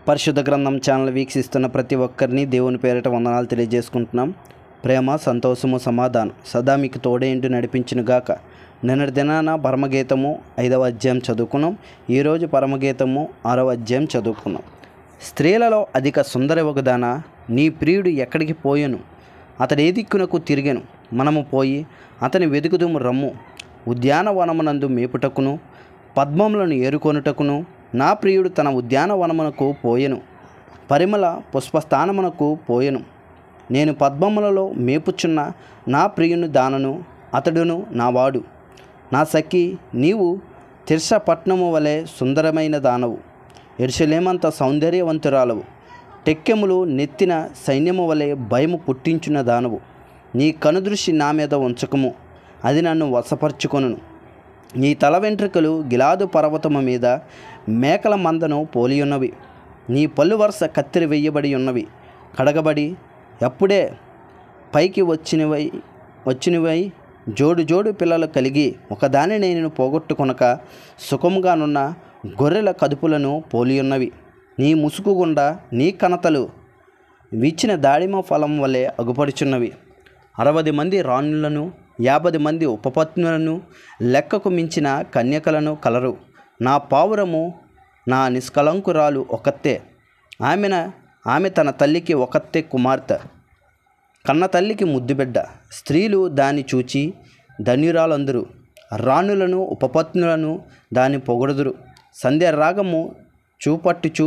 పరిశుద్ధ గ్రంథం ఛానల్ వీక్షిస్తున్న ప్రతి ఒక్కరిని దేవుని పేరిట వందనాలు తెలియజేసుకుంటున్నాం. ప్రేమ, సంతోషము, సమాధానం సదా మీకు తోడేంటి నడిపించును గాక. నిన్నటి దినాన పరమగీతము 5వ అధ్యాయం చదువుకున్నాం. ఈరోజు పరమగీతము 6వ అధ్యాయం చదువుకున్నాం. స్త్రీలలో అధిక సుందరవగుదానా, నీ ప్రియుడు ఎక్కడికి పోయెను? అతడు ఏ దిక్కునకు తిరిగెను? మనము పోయి అతని వెతుకుదుము రమ్ము. ఉద్యానవనమునందు మేపుటకును పద్మములను ఏరుకొనుటకును నా ప్రియుడు తన ఉద్యానవనమునకు పోయెను, పరిమళ పుష్పస్థానమునకు పోయెను. నేను పద్మములలో మేపుచున్న నా ప్రియుని దానను, అతడును నావాడు. నా సఖి, నీవు తిర్స పట్నము వలె సుందరమైన దానవు, యెరూషలేమంత సౌందర్యవంతురాలవు. టెక్కెములు నెత్తిన సైన్యము వలె భయము పుట్టించున్న దానవు. నీ కనుదృష్టి నా మీద ఉంచకము, అది నన్ను వశపరుచుకొనును. నీ తల వెంట్రుకలు గిలాదు పర్వతము మీద మేకల మందను పోలియున్నవి. నీ పళ్ళు వరుస కత్తిరి వేయబడి ఉన్నవి, కడగబడి అప్పుడే పైకి వచ్చినవై జోడు జోడు పిల్లలు కలిగి ఒకదాని నేను పోగొట్టుకొనక సుఖముగానున్న గొర్రెల కదుపులను పోలియున్నవి. నీ ముసుగు గుండా నీ కణతలు విచ్చిన దాడిమ ఫలం వలె అగుపడుచున్నవి. 60 మంది రాణులను 50 మంది ఉపపత్నులను లెక్కకు మించిన కన్యకలను కలరు. నా పావురము నా నిష్కలంకురాలు ఒకతే, ఆమె తన తల్లికి ఒకతే కుమార్తె, కన్న తల్లికి ముద్దుబిడ్డ. స్త్రీలు దాన్ని చూచి ధన్యురాలందరూ, రాణులను ఉపపత్నులను దాన్ని పొగడుదురు. సంధ్య రాగము చూపట్టుచు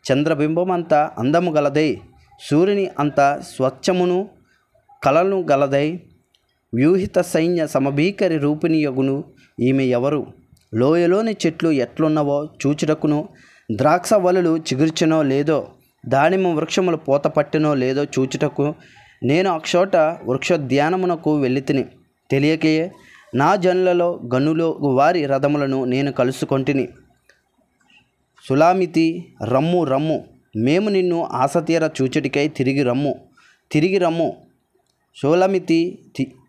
చంద్రబింబమంత అందము గలదై, సూర్యుని అంత స్వచ్ఛమును కళను గలదై, వ్యూహిత సైన్య సమభీకరి రూపిణియగును ఈమె ఎవరు? లోయలోని చెట్లు ఎట్లున్నవో చూచుటకును, ద్రాక్ష వలలు చిగుర్చునో లేదో, దానిమ్మ వృక్షములు పూత పట్టినో లేదో చూచుటకు నేను అక్షోట వృక్షోద్యానమునకు వెళ్ళితిని. తెలియకే నా జనులలో గనులో వారి రథములను నేను కలుసుకొంటిని. సులామితి, రమ్ము రమ్ము, మేము నిన్ను ఆశతీర చూచుటికై తిరిగి రమ్ము. షూలమితి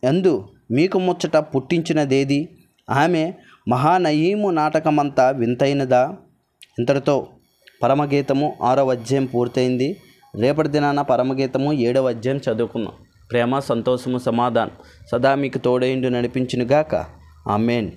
ఎందు మీకు ముచ్చట పుట్టించినదేది? ఆమె మహానయీము నాటకమంతా వింతైనదా? ఇంతటితో పరమగీతము 6వ అధ్యాయం పూర్తయింది. రేపటి దినాన పరమగీతము 7వ అధ్యాయం చదువుకుందాం. ప్రేమ, సంతోషము, సమాధానం సదా మీకు తోడైండు నడిపించునుగాక. ఆమేన్.